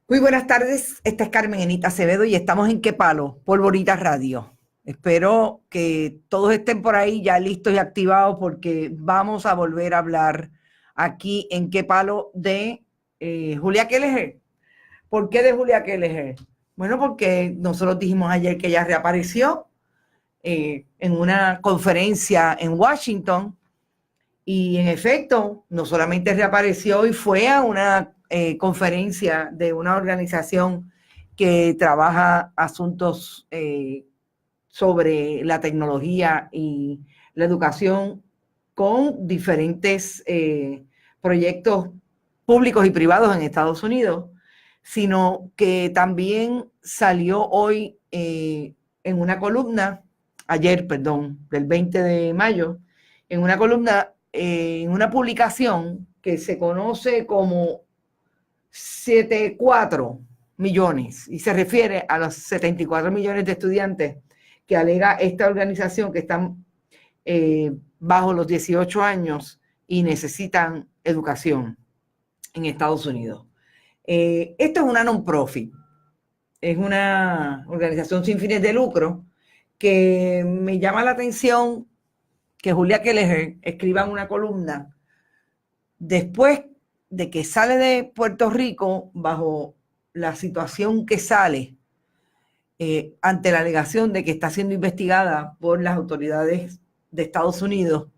Muy buenas tardes, esta es Carmen Enita Acevedo y estamos en Qué Palo, por Bonita Radio. Espero que todos estén por ahí ya listos y activados porque vamos a volver a hablar aquí en Qué Palo de Julia Kelleher. ¿Por qué de Julia Kelleher? Bueno, porque nosotros dijimos ayer que ella reapareció en una conferencia en Washington y en efecto, no solamente reapareció y fue a una conferencia de una organización que trabaja asuntos sobre la tecnología y la educación con diferentes proyectos públicos y privados en Estados Unidos, sino que también salió hoy en una columna, ayer, perdón, del 20 de mayo, en una columna, en una publicación que se conoce como 74 millones y se refiere a los 74 millones de estudiantes que alega esta organización que están bajo los 18 años y necesitan educación en Estados Unidos. Esto es una non-profit, es una organización sin fines de lucro que me llama la atención que Julia Kelleher escriba en una columna después de que sale de Puerto Rico bajo la situación que sale ante la alegación de que está siendo investigada por las autoridades de Estados Unidos,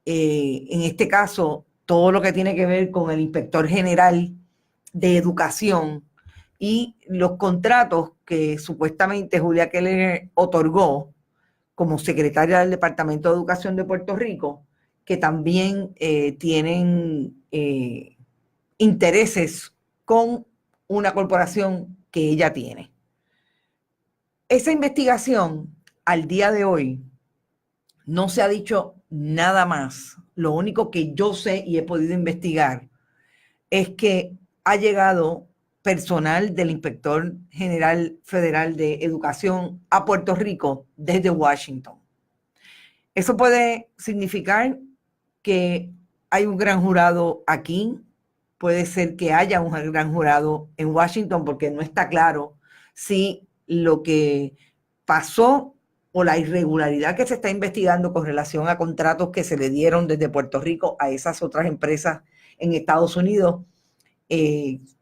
en este caso todo lo que tiene que ver con el inspector general de educación y los contratos que supuestamente Julia Kelleher otorgó como secretaria del Departamento de Educación de Puerto Rico, que también tienen intereses con una corporación que ella tiene. Esa investigación, al día de hoy, no se ha dicho nada más. Lo único que yo sé y he podido investigar es que ha llegado personal del Inspector General Federal de Educación a Puerto Rico desde Washington. Eso puede significar que hay un gran jurado aquí, puede ser que haya un gran jurado en Washington, porque no está claro si lo que pasó o la irregularidad que se está investigando con relación a contratos que se le dieron desde Puerto Rico a esas otras empresas en Estados Unidos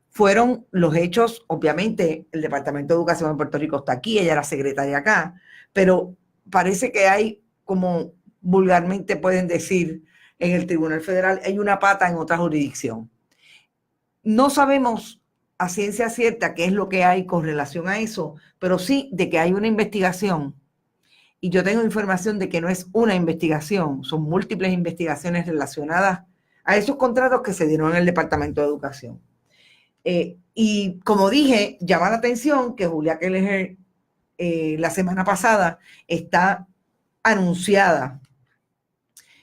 fueron los hechos. Obviamente el Departamento de Educación de Puerto Rico está aquí, ella era secretaria acá, pero parece que hay, como vulgarmente pueden decir en el Tribunal Federal, hay una pata en otra jurisdicción. No sabemos a ciencia cierta qué es lo que hay con relación a eso, pero sí de que hay una investigación. Y yo tengo información de que no es una investigación, son múltiples investigaciones relacionadas a esos contratos que se dieron en el Departamento de Educación. Y como dije, llama la atención que Julia Kelleher la semana pasada está anunciada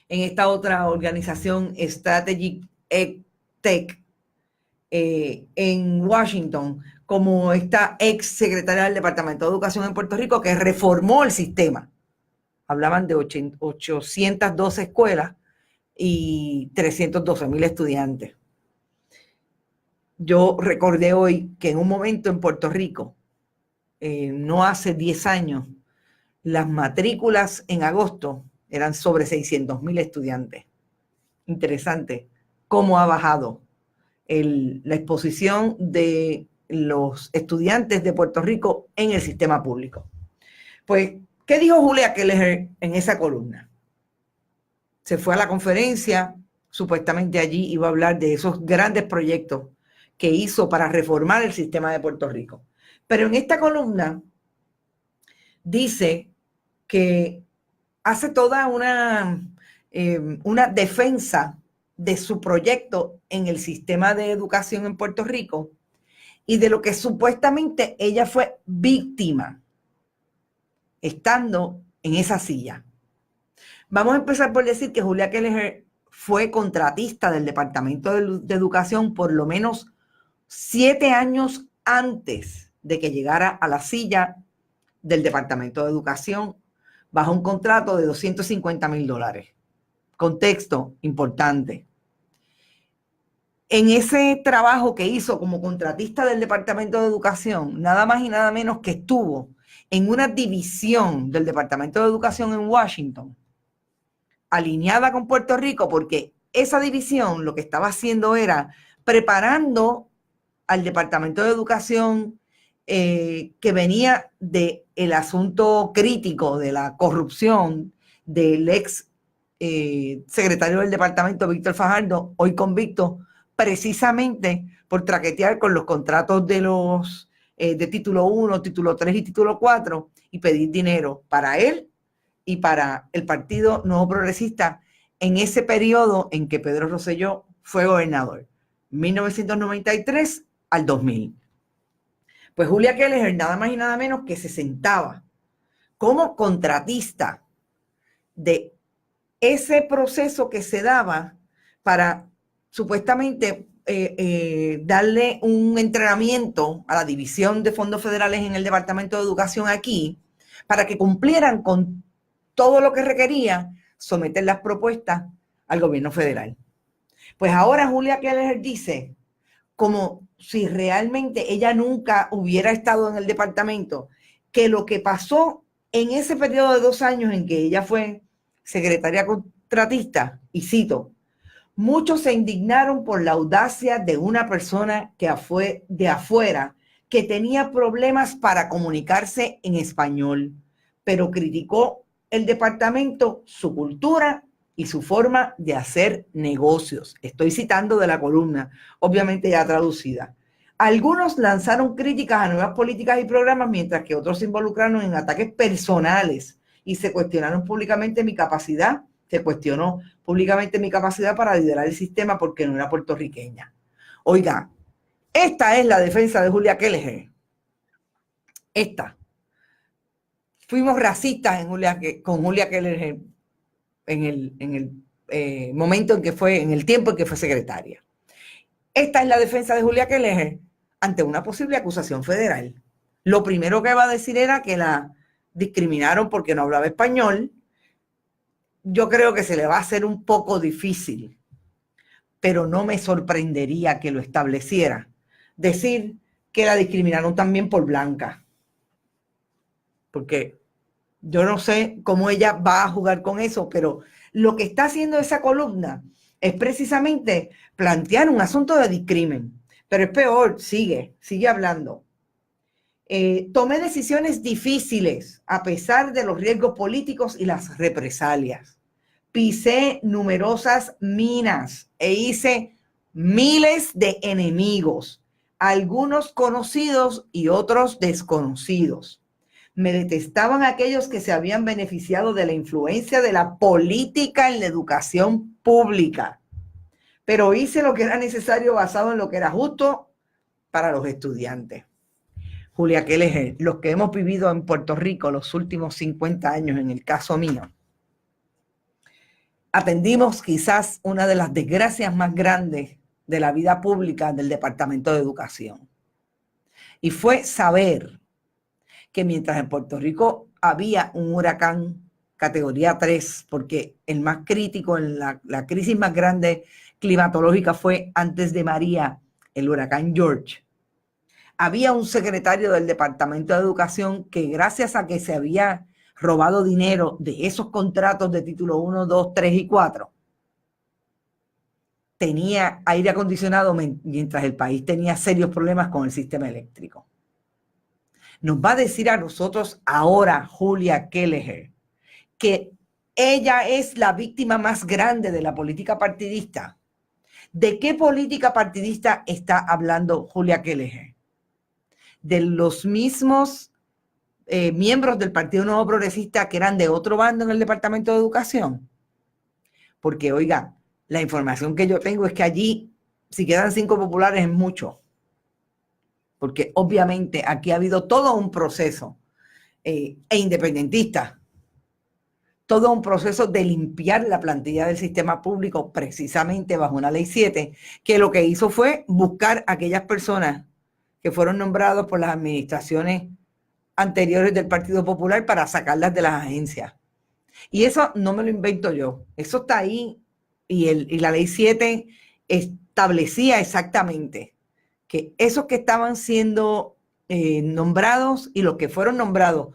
en esta otra organización, Strategic Tech, en Washington, como esta ex secretaria del Departamento de Educación en Puerto Rico que reformó el sistema. Hablaban de 812 escuelas y 312,000 estudiantes. Yo recordé hoy que en un momento en Puerto Rico, no hace 10 años, las matrículas en agosto eran sobre 600,000 estudiantes. Interesante cómo ha bajado la exposición de los estudiantes de Puerto Rico en el sistema público. Pues, ¿qué dijo Julia Kelleher en esa columna? Se fue a la conferencia, supuestamente allí iba a hablar de esos grandes proyectos que hizo para reformar el sistema de Puerto Rico. Pero en esta columna dice que hace toda una defensa de su proyecto en el sistema de educación en Puerto Rico y de lo que supuestamente ella fue víctima estando en esa silla. Vamos a empezar por decir que Julia Kelleher fue contratista del Departamento de Educación por lo menos 7 años antes de que llegara a la silla del Departamento de Educación bajo un contrato de $250,000. Contexto importante. en ese trabajo que hizo como contratista del Departamento de Educación, nada más y nada menos que estuvo en una división del Departamento de Educación en Washington, alineada con Puerto Rico, porque esa división lo que estaba haciendo era preparando al Departamento de Educación que venía del asunto crítico de la corrupción del ex secretario del departamento, Víctor Fajardo, hoy convicto precisamente por traquetear con los contratos de los de título 1, título 3 y título 4 y pedir dinero para él y para el Partido Nuevo Progresista en ese periodo en que Pedro Rosselló fue gobernador, 1993 al 2000. Pues Julia Keller, nada más y nada menos que se sentaba como contratista de ese proceso que se daba para supuestamente darle un entrenamiento a la División de Fondos Federales en el Departamento de Educación aquí, para que cumplieran con todo lo que requería someter las propuestas al gobierno federal. Pues ahora Julia Keller dice, como si realmente ella nunca hubiera estado en el departamento, que lo que pasó en ese periodo de 2 años en que ella fue secretaria contratista, y cito, muchos se indignaron por la audacia de una persona que fue de afuera, que tenía problemas para comunicarse en español, pero criticó el departamento, su cultura y su forma de hacer negocios. Estoy citando de la columna, obviamente ya traducida. Algunos lanzaron críticas a nuevas políticas y programas, mientras que otros se involucraron en ataques personales y se cuestionaron públicamente mi capacidad. Se cuestionó públicamente mi capacidad para liderar el sistema porque no era puertorriqueña. Oiga, esta es la defensa de Julia Keller. Esta. Fuimos racistas con Julia Keller en el momento en que fue, en el tiempo en que fue secretaria. Esta es la defensa de Julia Keller ante una posible acusación federal. Lo primero que va a decir era que la discriminaron porque no hablaba español. Yo creo que se le va a hacer un poco difícil, pero no me sorprendería que lo estableciera. Decir que la discriminaron también por blanca, porque yo no sé cómo ella va a jugar con eso, pero lo que está haciendo esa columna es precisamente plantear un asunto de discrimen. Pero es peor, sigue hablando. Tomé decisiones difíciles a pesar de los riesgos políticos y las represalias. Pisé numerosas minas e hice miles de enemigos, algunos conocidos y otros desconocidos. Me detestaban aquellos que se habían beneficiado de la influencia de la política en la educación pública, pero hice lo que era necesario basado en lo que era justo para los estudiantes. Julia Keller, los que hemos vivido en Puerto Rico los últimos 50 años, en el caso mío, atendimos quizás una de las desgracias más grandes de la vida pública del Departamento de Educación. Y fue saber que mientras en Puerto Rico había un huracán categoría 3, porque el más crítico, en la crisis más grande climatológica fue antes de María, el huracán George. Había un secretario del Departamento de Educación que, gracias a que se había robado dinero de esos contratos de título 1, 2, 3 y 4, tenía aire acondicionado mientras el país tenía serios problemas con el sistema eléctrico. Nos va a decir a nosotros ahora Julia Keller que ella es la víctima más grande de la política partidista. ¿De qué política partidista está hablando Julia Keller? De los mismos miembros del Partido Nuevo Progresista que eran de otro bando en el Departamento de Educación. Porque, oiga, la información que yo tengo es que allí, si quedan 5 populares, es mucho. Porque obviamente aquí ha habido todo un proceso e independentista, todo un proceso de limpiar la plantilla del sistema público precisamente bajo una ley 7, que lo que hizo fue buscar a aquellas personas que fueron nombrados por las administraciones anteriores del Partido Popular para sacarlas de las agencias. Y eso no me lo invento yo, eso está ahí y la ley 7 establecía exactamente que esos que estaban siendo nombrados y los que fueron nombrados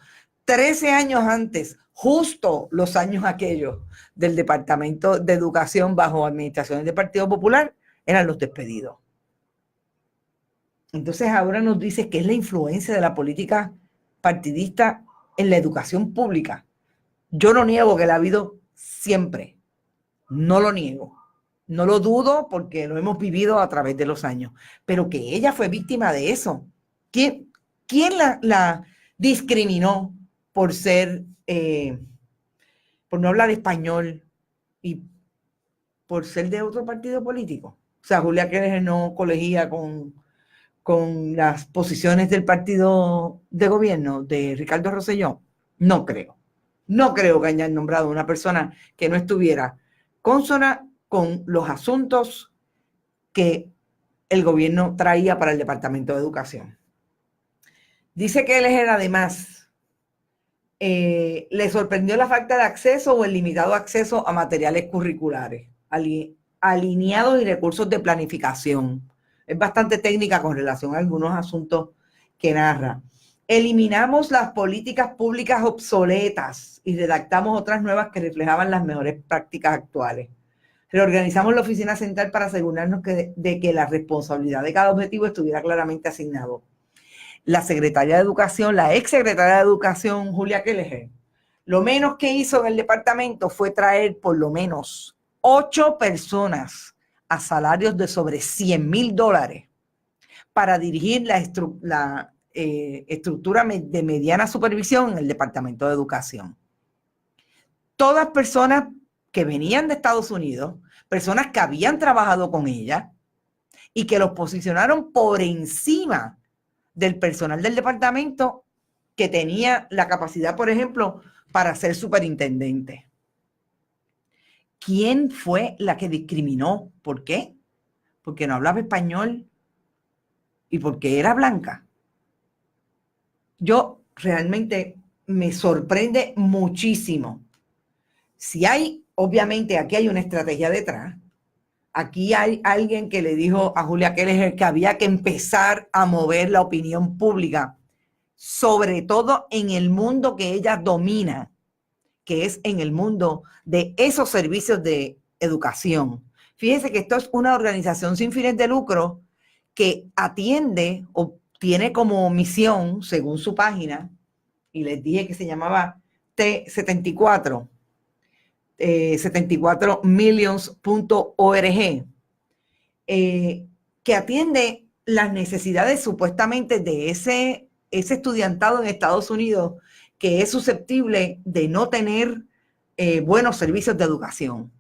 13 años antes, justo los años aquellos del Departamento de Educación bajo administración del Partido Popular, eran los despedidos. Entonces ahora nos dice que es la influencia de la política partidista en la educación pública. Yo no niego que la ha habido siempre, no lo niego, no lo dudo porque lo hemos vivido a través de los años, pero que ella fue víctima de eso. ¿Quién la discriminó por ser, por no hablar español y por ser de otro partido político? O sea, Julia Keller no colegía con las posiciones del partido de gobierno de Ricardo Rosselló. No creo. No creo que hayan nombrado una persona que no estuviera consona con los asuntos que el gobierno traía para el Departamento de Educación. Dice que Keller además le sorprendió la falta de acceso o el limitado acceso a materiales curriculares, alineados y recursos de planificación. Es bastante técnica con relación a algunos asuntos que narra. Eliminamos las políticas públicas obsoletas y redactamos otras nuevas que reflejaban las mejores prácticas actuales. Reorganizamos la oficina central para asegurarnos de que la responsabilidad de cada objetivo estuviera claramente asignado. La secretaria de Educación, la ex secretaria de Educación, Julia Keller, lo menos que hizo en el departamento fue traer por lo menos 8 personas a salarios de sobre $100,000 para dirigir la estructura de mediana supervisión en el Departamento de Educación. Todas personas que venían de Estados Unidos, personas que habían trabajado con ella y que los posicionaron por encima del personal del departamento que tenía la capacidad, por ejemplo, para ser superintendente. ¿Quién fue la que discriminó? ¿Por qué? Porque no hablaba español y porque era blanca. Yo realmente me sorprende muchísimo. Si hay, obviamente aquí hay una estrategia detrás. Aquí hay alguien que le dijo a Julia Keller que había que empezar a mover la opinión pública, sobre todo en el mundo que ella domina, que es en el mundo de esos servicios de educación. Fíjense que esto es una organización sin fines de lucro que atiende o tiene como misión, según su página, y les dije que se llamaba T74, 74millions.org, que atiende las necesidades supuestamente de ese estudiantado en Estados Unidos que es susceptible de no tener buenos servicios de educación.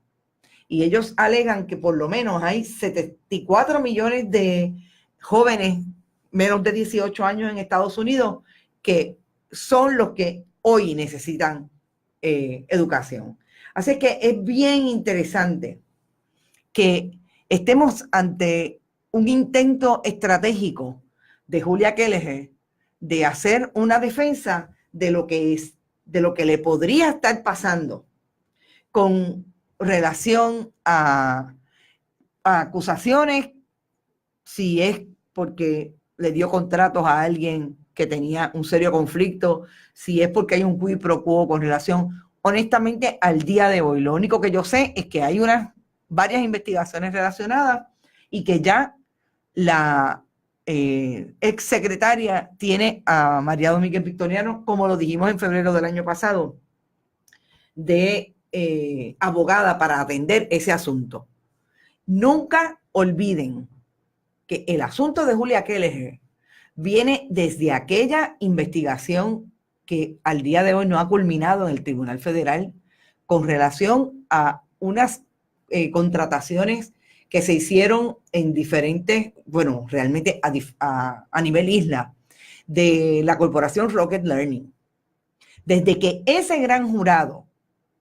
Y ellos alegan que por lo menos hay 74 millones de jóvenes menos de 18 años en Estados Unidos que son los que hoy necesitan educación. Así que es bien interesante que estemos ante un intento estratégico de Julia Keller de hacer una defensa de lo que le podría estar pasando con relación a acusaciones, si es porque le dio contratos a alguien que tenía un serio conflicto, si es porque hay un quid pro quo con relación, honestamente, al día de hoy. Lo único que yo sé es que hay varias investigaciones relacionadas y que ya la ex secretaria tiene a María Domínguez Victoriano, como lo dijimos en febrero del año pasado, de abogada para atender ese asunto. Nunca olviden que el asunto de Julia Keller viene desde aquella investigación que al día de hoy no ha culminado en el Tribunal Federal con relación a unas contrataciones que se hicieron en diferentes, bueno, realmente a nivel isla, de la corporación Rocket Learning. Desde que ese gran jurado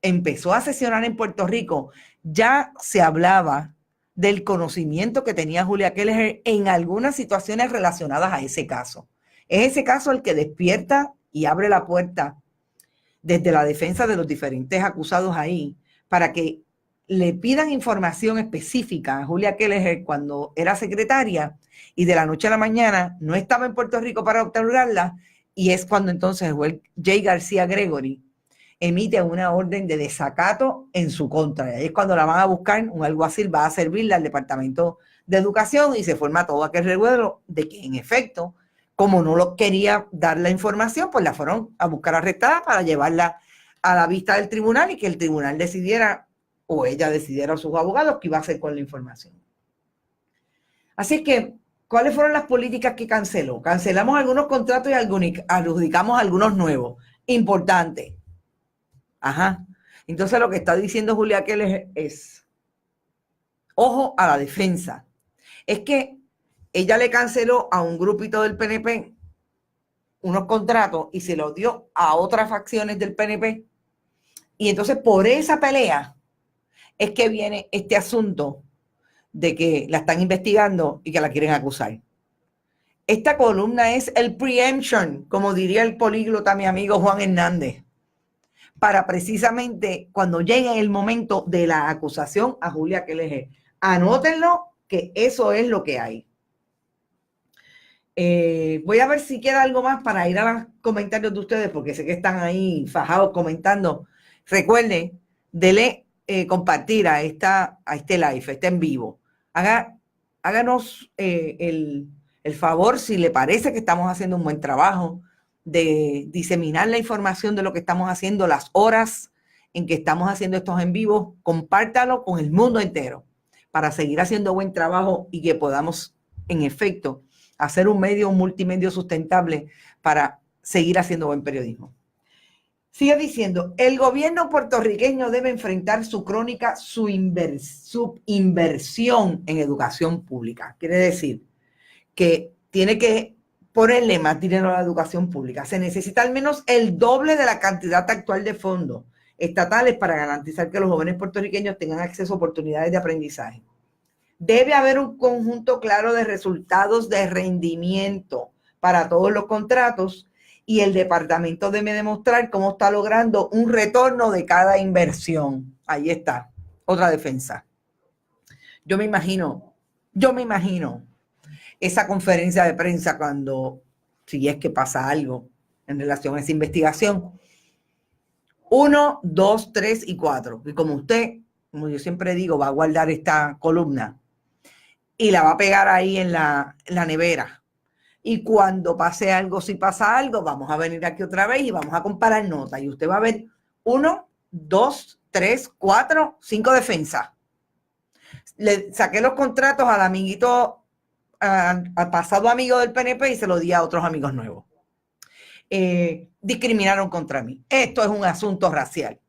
empezó a sesionar en Puerto Rico, ya se hablaba del conocimiento que tenía Julia Keller en algunas situaciones relacionadas a ese caso. Es ese caso el que despierta y abre la puerta desde la defensa de los diferentes acusados ahí para que le pidan información específica a Julia Keller cuando era secretaria y de la noche a la mañana no estaba en Puerto Rico para otorgarla, y es cuando entonces el juez J. García Gregory emite una orden de desacato en su contra. Y ahí es cuando la van a buscar, un alguacil va a servirle al Departamento de Educación y se forma todo aquel revuelo de que, en efecto, como no lo quería dar la información, pues la fueron a buscar arrestada para llevarla a la vista del tribunal y que el tribunal decidiera, o ella decidiera, o sus abogados, qué iba a hacer con la información. Así que, ¿cuáles fueron las políticas que canceló? Cancelamos algunos contratos y adjudicamos algunos nuevos. Importante. Ajá. Entonces lo que está diciendo Julia Keller es, ojo a la defensa. Es que ella le canceló a un grupito del PNP unos contratos y se los dio a otras facciones del PNP. Y entonces por esa pelea es que viene este asunto de que la están investigando y que la quieren acusar. Esta columna es el preemption, como diría el políglota mi amigo Juan Hernández, para precisamente cuando llegue el momento de la acusación a Julia Keller. Anótenlo, que eso es lo que hay. Voy a ver si queda algo más para ir a los comentarios de ustedes, porque sé que están ahí fajados comentando. Recuerden, dele compartir a este live, este en vivo. Háganos el favor, si le parece que estamos haciendo un buen trabajo, de diseminar la información de lo que estamos haciendo, las horas en que estamos haciendo estos en vivos, compártalo con el mundo entero para seguir haciendo buen trabajo y que podamos, en efecto, hacer un multimedio sustentable para seguir haciendo buen periodismo. Sigue diciendo, el gobierno puertorriqueño debe enfrentar su crónica subinversión en educación pública. Quiere decir que tiene que ponerle más dinero a la educación pública. Se necesita al menos el doble de la cantidad actual de fondos estatales para garantizar que los jóvenes puertorriqueños tengan acceso a oportunidades de aprendizaje. Debe haber un conjunto claro de resultados de rendimiento para todos los contratos y el departamento debe demostrar cómo está logrando un retorno de cada inversión. Ahí está, otra defensa. Yo me imagino esa conferencia de prensa cuando, si es que pasa algo en relación a esa investigación. 1, 2, 3 y 4. Y como yo siempre digo, va a guardar esta columna y la va a pegar ahí en la nevera. Y cuando pase algo, si pasa algo, vamos a venir aquí otra vez y vamos a comparar notas. Y usted va a ver 1, 2, 3, 4, 5 defensas. Le saqué los contratos al amiguito, al pasado amigo del PNP, y se lo di a otros amigos nuevos. Discriminaron contra mí. Esto es un asunto racial.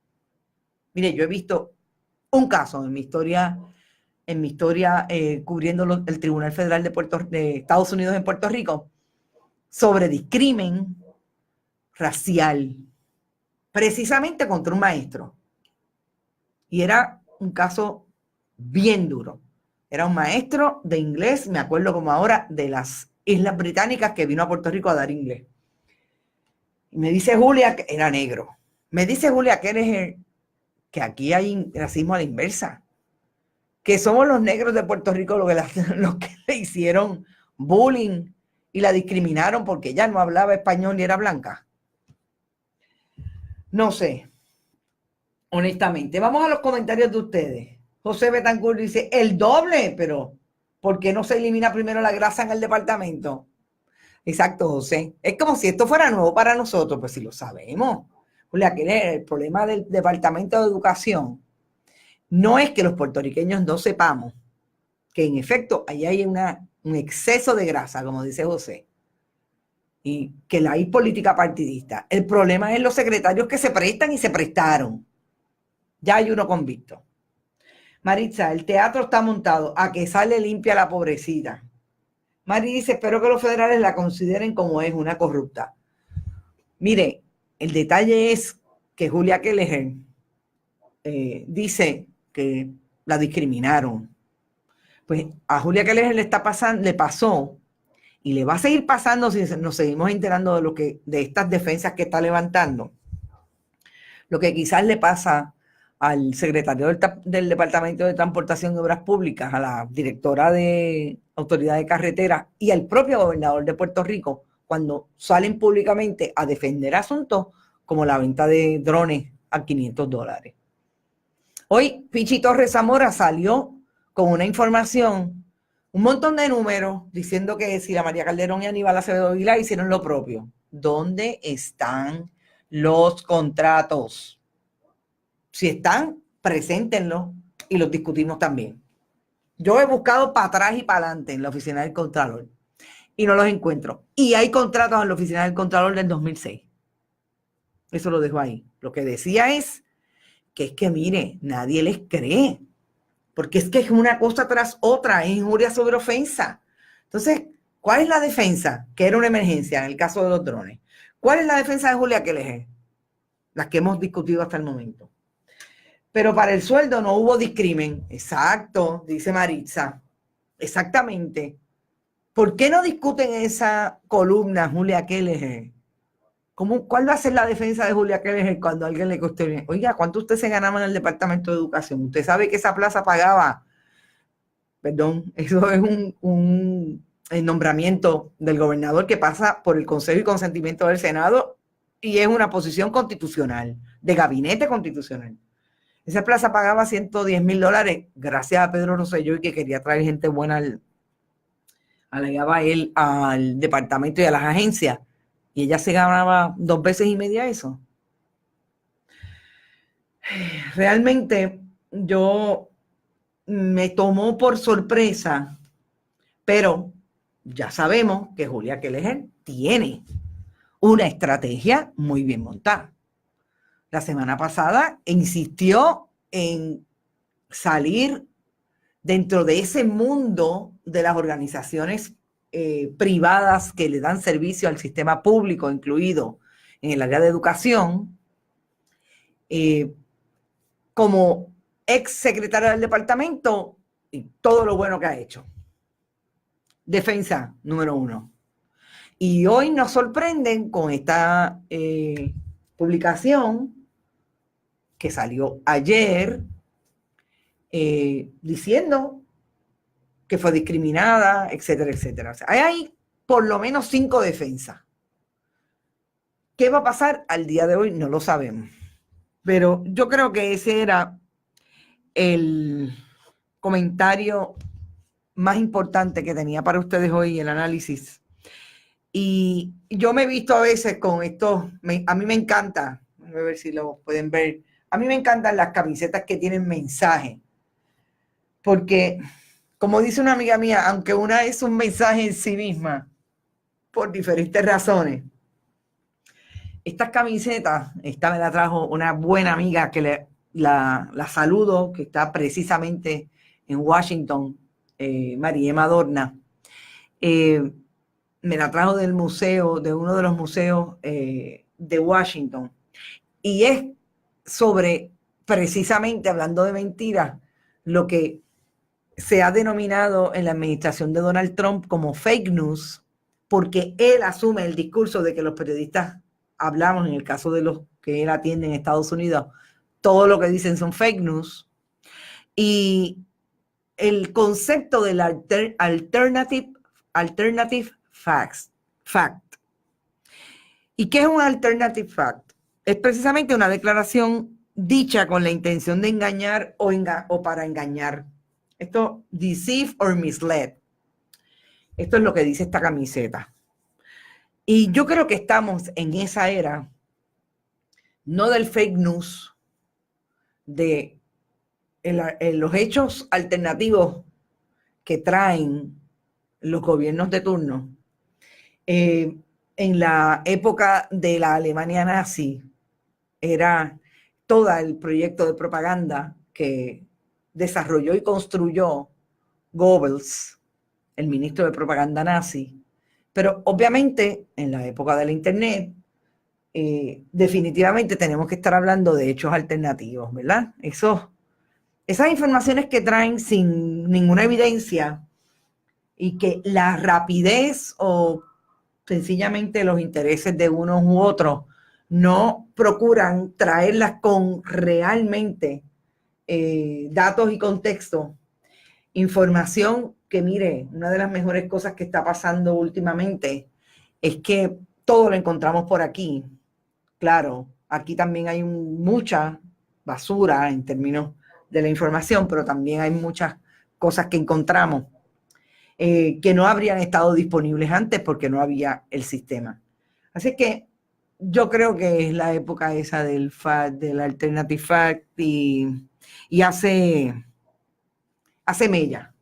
Mire, yo he visto un caso en mi historia cubriendo el Tribunal Federal de Estados Unidos en Puerto Rico sobre discrimen racial, precisamente contra un maestro. Y era un caso bien duro. Era un maestro de inglés, me acuerdo como ahora, de las Islas Británicas, que vino a Puerto Rico a dar inglés. Y me dice Julia, que era negro. Me dice Julia que aquí hay racismo a la inversa, que somos los negros de Puerto Rico los que le hicieron bullying y la discriminaron porque ella no hablaba español y era blanca. No sé, honestamente. Vamos a los comentarios de ustedes. José Betancourt dice, el doble, pero ¿por qué no se elimina primero la grasa en el departamento? Exacto, José. Es como si esto fuera nuevo para nosotros, pues si lo sabemos. Julia, que el problema del Departamento de Educación no es que los puertorriqueños no sepamos que en efecto ahí hay un exceso de grasa, como dice José, y que hay política partidista. El problema es los secretarios que se prestan y se prestaron. Ya hay uno convicto. Maritza, el teatro está montado a que sale limpia la pobrecita. Mari dice, espero que los federales la consideren como es, una corrupta. Mire, el detalle es que Julia Keller dice que la discriminaron. Pues a Julia Keller le pasó y le va a seguir pasando si nos seguimos enterando de estas defensas que está levantando. Lo que quizás le pasa al secretario del Departamento de Transportación y Obras Públicas, a la directora de Autoridad de Carretera y al propio gobernador de Puerto Rico, cuando salen públicamente a defender asuntos como la venta de drones a $500. Hoy Pichi Torres Zamora salió con una información, un montón de números, diciendo que si la María Calderón y Aníbal Acevedo Vilá hicieron lo propio. ¿Dónde están los contratos? Si están, preséntenlos y los discutimos también. Yo he buscado para atrás y para adelante en la oficina del Contralor y no los encuentro. Y hay contratos en la oficina del Contralor del 2006. Eso lo dejo ahí. Lo que decía es que mire, nadie les cree, porque es que es una cosa tras otra, es injuria sobre ofensa. Entonces, ¿cuál es la defensa? Que era una emergencia en el caso de los drones. ¿Cuál es la defensa de Julia Keller? Las que hemos discutido hasta el momento. Pero para el sueldo no hubo discrimen. Exacto, dice Maritza. Exactamente. ¿Por qué no discuten esa columna Julia Keller? ¿Cuál va a ser la defensa de Julia Keller cuando alguien le cuestione? Oiga, ¿cuánto usted se ganaba en el Departamento de Educación? Usted sabe que esa plaza pagaba, perdón, eso es el nombramiento del gobernador que pasa por el Consejo y consentimiento del Senado y es una posición constitucional, de gabinete constitucional. Esa plaza pagaba $110,000 gracias a Pedro Rosselló y que quería traer gente buena al departamento y a las agencias. Y ella se ganaba 2 veces y media eso. Realmente yo me tomó por sorpresa, pero ya sabemos que Julia Keller tiene una estrategia muy bien montada. La semana pasada insistió en salir dentro de ese mundo de las organizaciones privadas que le dan servicio al sistema público, incluido en el área de educación, como ex secretaria del departamento y todo lo bueno que ha hecho. Defensa número 1. Y hoy nos sorprenden con esta publicación que salió ayer diciendo que fue discriminada, etcétera, etcétera. O sea, hay por lo menos 5 defensas. ¿Qué va a pasar al día de hoy? No lo sabemos. Pero yo creo que ese era el comentario más importante que tenía para ustedes hoy, el análisis. Y yo me he visto a veces con esto, a mí me encanta, a ver si lo pueden ver, a mí me encantan las camisetas que tienen mensaje, porque como dice una amiga mía, aunque una es un mensaje en sí misma, por diferentes razones, estas camisetas, esta me la trajo una buena amiga que la saludo, que está precisamente en Washington, María Madorna, me la trajo del museo, de uno de los museos de Washington, y es sobre, precisamente hablando de mentiras, lo que se ha denominado en la administración de Donald Trump como fake news, porque él asume el discurso de que los periodistas hablamos, en el caso de los que él atiende en Estados Unidos, todo lo que dicen son fake news. Y el concepto del alternative fact. ¿Y qué es un alternative fact? Es precisamente una declaración dicha con la intención de engañar o para engañar. Esto, deceive or mislead. Esto es lo que dice esta camiseta. Y yo creo que estamos en esa era, no del fake news, de los hechos alternativos que traen los gobiernos de turno. En la época de la Alemania nazi, era todo el proyecto de propaganda que desarrolló y construyó Goebbels, el ministro de propaganda nazi. Pero obviamente en la época de la internet, definitivamente tenemos que estar hablando de hechos alternativos, ¿verdad? Esas informaciones que traen sin ninguna evidencia y que la rapidez o sencillamente los intereses de unos u otros no procuran traerlas con realmente datos y contexto, información que, mire, una de las mejores cosas que está pasando últimamente es que todo lo encontramos por aquí. Claro, aquí también hay mucha basura en términos de la información, pero también hay muchas cosas que encontramos que no habrían estado disponibles antes porque no había el sistema. Así que yo creo que es la época esa del fact, del alternative fact y hace mella.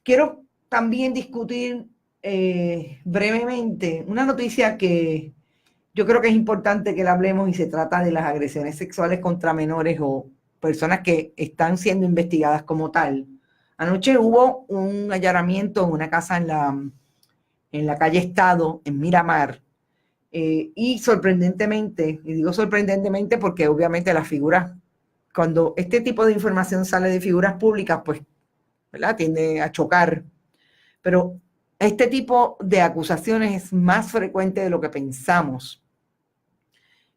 Quiero también discutir brevemente una noticia que yo creo que es importante que la hablemos y se trata de las agresiones sexuales contra menores o personas que están siendo investigadas como tal. Anoche hubo un allanamiento en una casa en la calle Estado, en Miramar, y sorprendentemente, y digo sorprendentemente porque obviamente las figuras, cuando este tipo de información sale de figuras públicas, pues, ¿verdad?, tiende a chocar. Pero este tipo de acusaciones es más frecuente de lo que pensamos.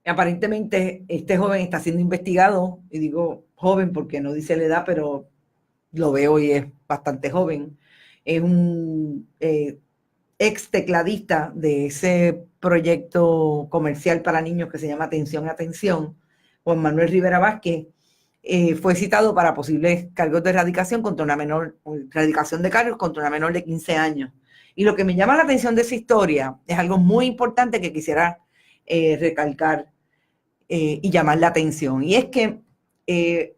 Aparentemente, este joven está siendo investigado, y digo joven porque no dice la edad, pero lo veo y es bastante joven. Es un ex tecladista de ese proyecto comercial para niños que se llama Atención, Atención, Juan Manuel Rivera Vázquez. Fue citado para posibles cargos de erradicación contra una menor, erradicación de cargos contra una menor de 15 años. Y lo que me llama la atención de esa historia es algo muy importante que quisiera recalcar y llamar la atención. Y es que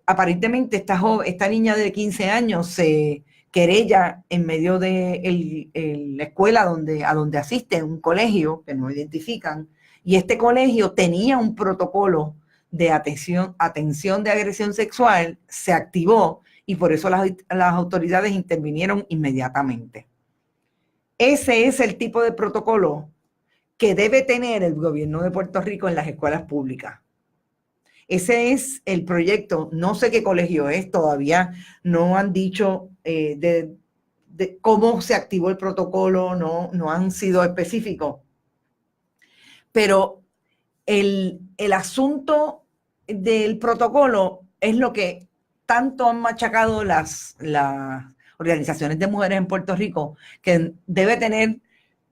aparentemente esta niña de 15 años se querella en medio de la escuela a donde asiste, un colegio que no identifican, y este colegio tenía un protocolo de atención de agresión sexual, se activó y por eso las autoridades intervinieron inmediatamente. Ese es el tipo de protocolo que debe tener el gobierno de Puerto Rico en las escuelas públicas. Ese es el proyecto. No sé qué colegio es, todavía no han dicho de cómo se activó el protocolo, no han sido específicos. Pero el asunto del protocolo es lo que tanto han machacado las organizaciones de mujeres en Puerto Rico, que debe tener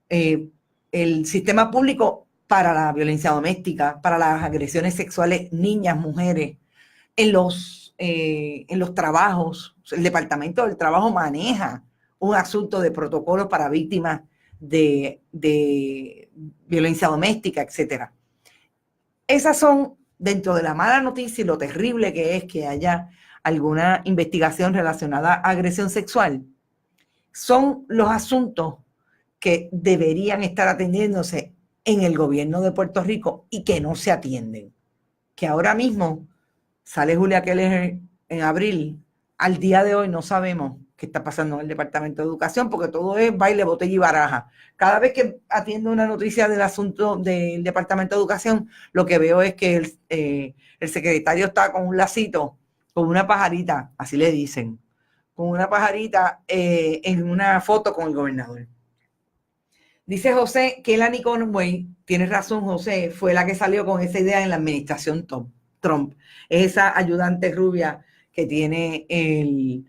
el sistema público para la violencia doméstica, para las agresiones sexuales, niñas, mujeres, en los trabajos. El Departamento del Trabajo maneja un asunto de protocolos para víctimas de violencia doméstica, etcétera. Esas son, dentro de la mala noticia y lo terrible que es que haya alguna investigación relacionada a agresión sexual, son los asuntos que deberían estar atendiéndose en el gobierno de Puerto Rico y que no se atienden. Que ahora mismo sale Julia Keller en abril, al día de hoy no sabemos qué está pasando en el Departamento de Educación porque todo es baile, botella y baraja. Cada vez que atiendo una noticia del asunto del Departamento de Educación, lo que veo es que el secretario está con un lacito, con una pajarita, así le dicen, con una pajarita en una foto con el gobernador. Dice José que Kelani Conway, tiene razón José, fue la que salió con esa idea en la administración Trump. Es esa ayudante rubia que tiene el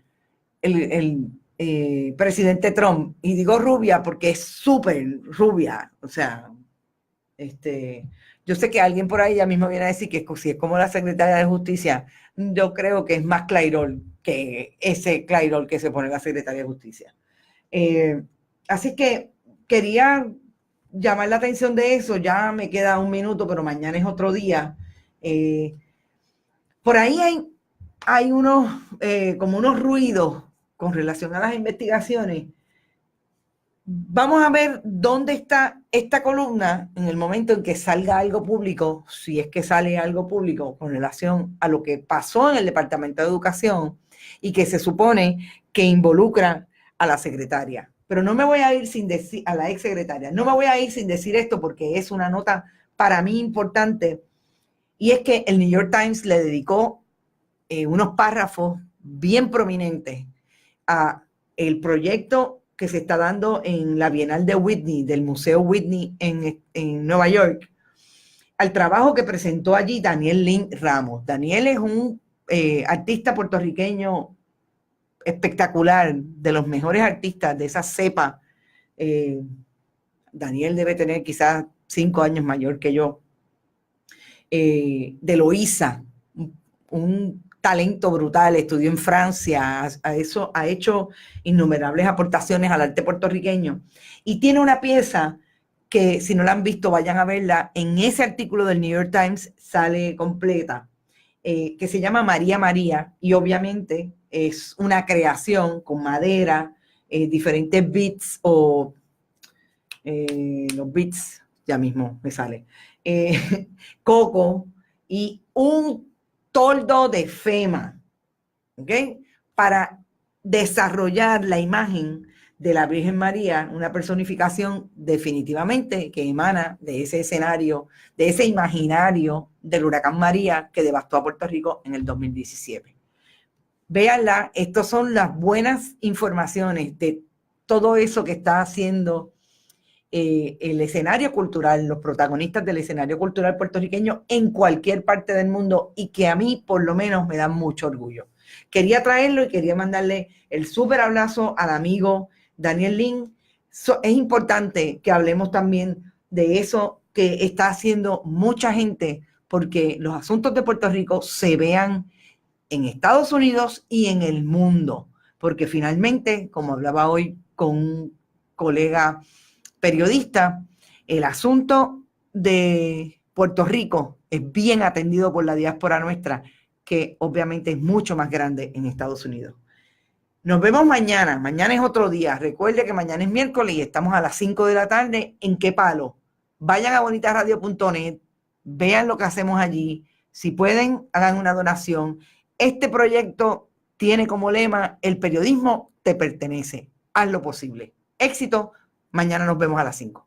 presidente Trump. Y digo rubia porque es súper rubia. O sea, yo sé que alguien por ahí ya mismo viene a decir que si es como la secretaria de Justicia, yo creo que es más Clairol que ese Clairol que se pone la secretaria de Justicia. Así que quería llamar la atención de eso. Ya me queda un minuto, pero mañana es otro día. Por ahí hay como unos ruidos con relación a las investigaciones. Vamos a ver dónde está esta columna en el momento en que salga algo público, si es que sale algo público con relación a lo que pasó en el Departamento de Educación y que se supone que involucra a la secretaria. Pero no me voy a ir sin decir, a la ex secretaria, no me voy a ir sin decir esto porque es una nota para mí importante, y es que el New York Times le dedicó unos párrafos bien prominentes a el proyecto que se está dando en la Bienal de Whitney, del Museo Whitney en Nueva York, al trabajo que presentó allí Daniel Lynn Ramos. Daniel es un artista puertorriqueño espectacular, de los mejores artistas de esa cepa. Daniel debe tener quizás 5 años mayor que yo. De Loíza, un talento brutal, estudió en Francia, ha hecho innumerables aportaciones al arte puertorriqueño y tiene una pieza que si no la han visto vayan a verla, en ese artículo del New York Times sale completa, que se llama María María, y obviamente es una creación con madera, diferentes beats o los beats, ya mismo me sale, coco y un toldo de FEMA, ¿ok? Para desarrollar la imagen de la Virgen María, una personificación definitivamente que emana de ese escenario, de ese imaginario del huracán María que devastó a Puerto Rico en el 2017. Véanla, estas son las buenas informaciones de todo eso que está haciendo el escenario cultural, los protagonistas del escenario cultural puertorriqueño en cualquier parte del mundo y que a mí por lo menos me dan mucho orgullo. Quería traerlo y quería mandarle el súper abrazo al amigo Daniel Lin. Es importante que hablemos también de eso que está haciendo mucha gente porque los asuntos de Puerto Rico se vean en Estados Unidos y en el mundo, porque finalmente, como hablaba hoy con un colega periodista, el asunto de Puerto Rico es bien atendido por la diáspora nuestra, que obviamente es mucho más grande en Estados Unidos. Nos vemos mañana. Mañana es otro día. Recuerde que mañana es miércoles y estamos a las 5 de la tarde. ¿En qué palo? Vayan a bonitasradio.net, vean lo que hacemos allí. Si pueden, hagan una donación. Este proyecto tiene como lema: el periodismo te pertenece. Haz lo posible. Éxito. Mañana nos vemos a las 5.